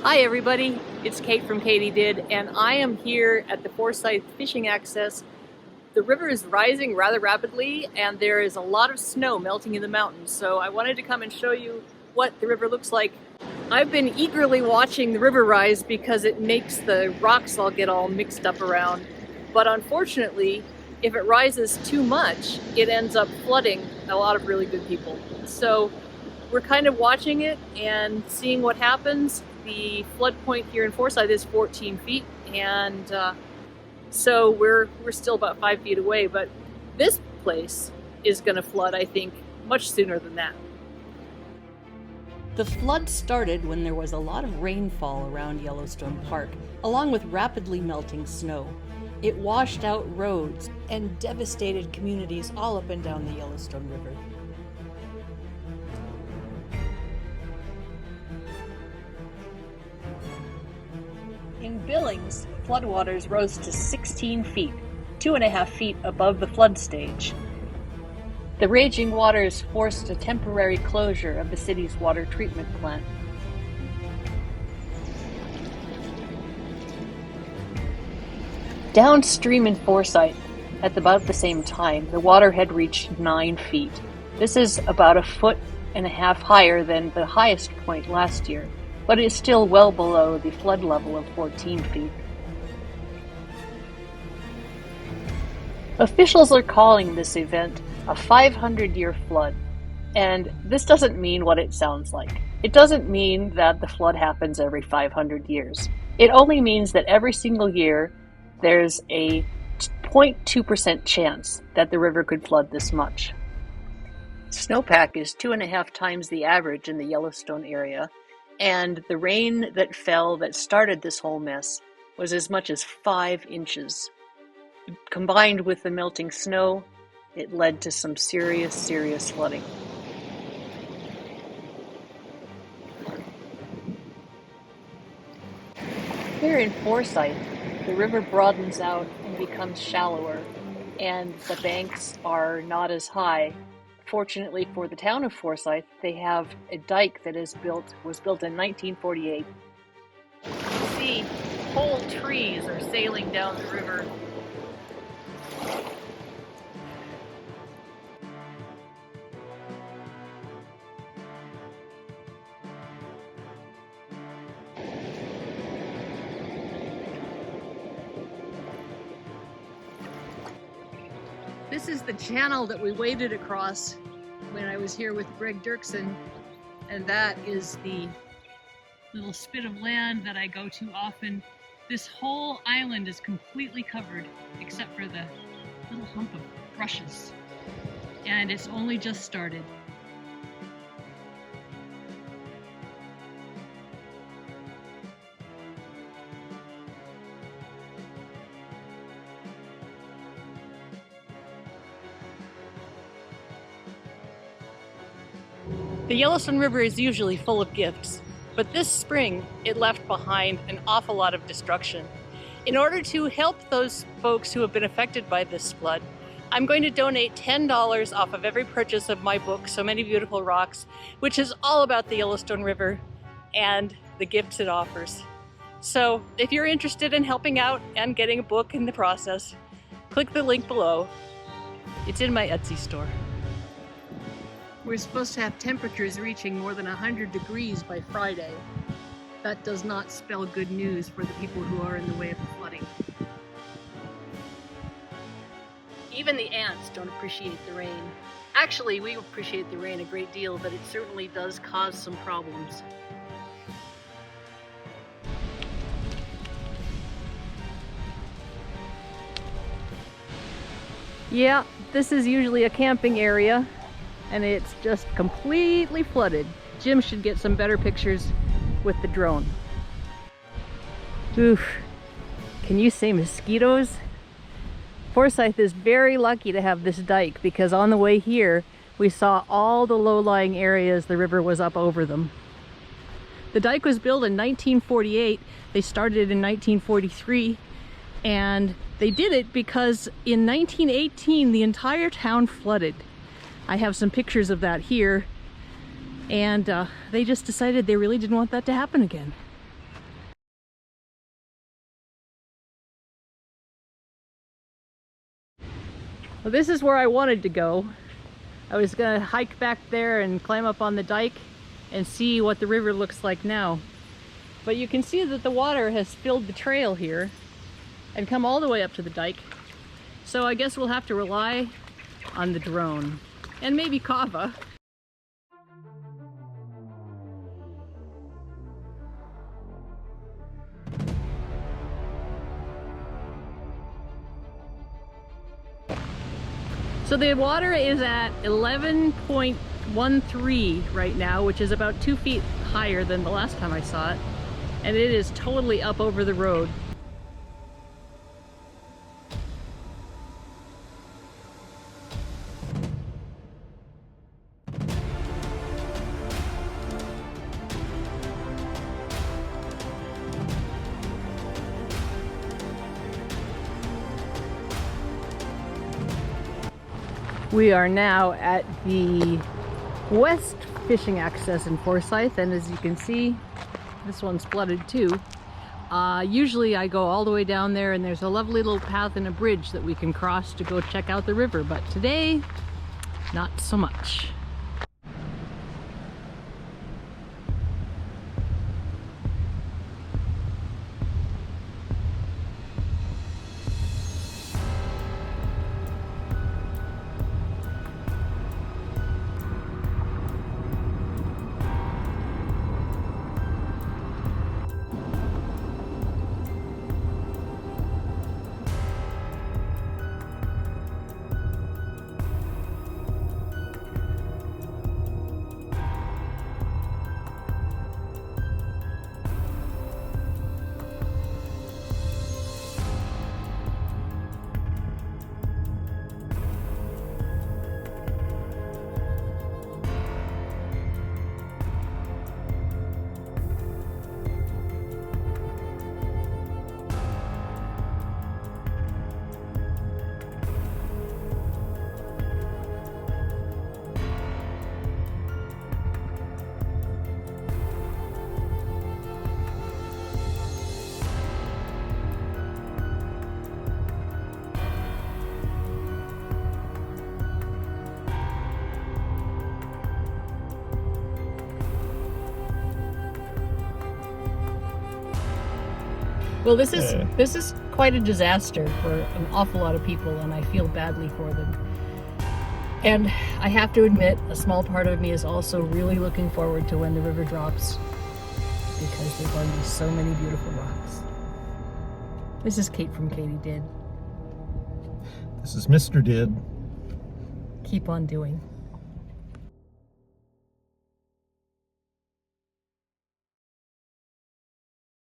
Hi everybody, it's Kate from Katie Did, and I am here at the Forsyth fishing access. The river is rising rather rapidly and there is a lot of snow melting in the mountains, so I wanted to come and show you what the river looks like. I've been eagerly watching the river rise because it makes the rocks all get all mixed up around, but unfortunately if it rises too much it ends up flooding a lot of really good people. So we're kind of watching it and seeing what happens. The flood point here in Forsyth is 14 feet, and so we're still about 5 feet away, but this place is going to flood, I think, much sooner than that. The flood started when there was a lot of rainfall around Yellowstone Park, along with rapidly melting snow. It washed out roads and devastated communities all up and down the Yellowstone River. In Billings, floodwaters rose to 16 feet, 2.5 feet above the flood stage. The raging waters forced a temporary closure of the city's water treatment plant. Downstream in Forsyth, at about the same time, the water had reached 9 feet. This is about 1.5 feet higher than the highest point last year, but is still well below the flood level of 14 feet. Officials are calling this event a 500-year flood, and this doesn't mean what it sounds like. It doesn't mean that the flood happens every 500 years. It only means that every single year there's a 0.2% chance that the river could flood this much. Snowpack is 2.5 times the average in the Yellowstone area, and the rain that fell that started this whole mess was as much as 5 inches. Combined with the melting snow, it led to some serious flooding. Here in Forsyth, the river broadens out and becomes shallower, and the banks are not as high. Fortunately for the town of Forsyth, they have a dike that was built in 1948. You see, whole trees are sailing down the river. This is the channel that we waded across when I was here with Greg Dirksen, and that is the little spit of land that I go to often. This whole island is completely covered except for the little hump of rushes, and it's only just started. The Yellowstone River is usually full of gifts, but this spring it left behind an awful lot of destruction. In order to help those folks who have been affected by this flood, I'm going to donate $10 off of every purchase of my book, So Many Beautiful Rocks, which is all about the Yellowstone River and the gifts it offers. So if you're interested in helping out and getting a book in the process, click the link below. It's in my Etsy store. We're supposed to have temperatures reaching more than 100 degrees by Friday. That does not spell good news for the people who are in the way of the flooding. Even the ants don't appreciate the rain. Actually, we appreciate the rain a great deal, but it certainly does cause some problems. Yeah, this is usually a camping area, and it's just completely flooded. Jim should get some better pictures with the drone. Oof, can you say mosquitoes? Forsyth is very lucky to have this dike because on the way here we saw all the low-lying areas the river was up over them. The dike was built in 1948. They started in 1943, and they did it because in 1918 the entire town flooded. I have some pictures of that here, and they just decided they really didn't want that to happen again. Well, this is where I wanted to go. I was gonna hike back there and climb up on the dike and see what the river looks like now. But you can see that the water has filled the trail here and come all the way up to the dike. So I guess we'll have to rely on the drone and maybe Kava. So the water is at 11.13 right now, which is about 2 feet higher than the last time I saw it. And it is totally up over the road. We are now at the west fishing access in Forsyth, and as you can see, this one's flooded too. Usually I go all the way down there and there's a lovely little path and a bridge that we can cross to go check out the river, but today, not so much. Well, this is quite a disaster for an awful lot of people, and I feel badly for them. And I have to admit, a small part of me is also really looking forward to when the river drops, because there are going to be so many beautiful rocks. This is Kate from Katie Did. This is Mr. Did. Keep on doing.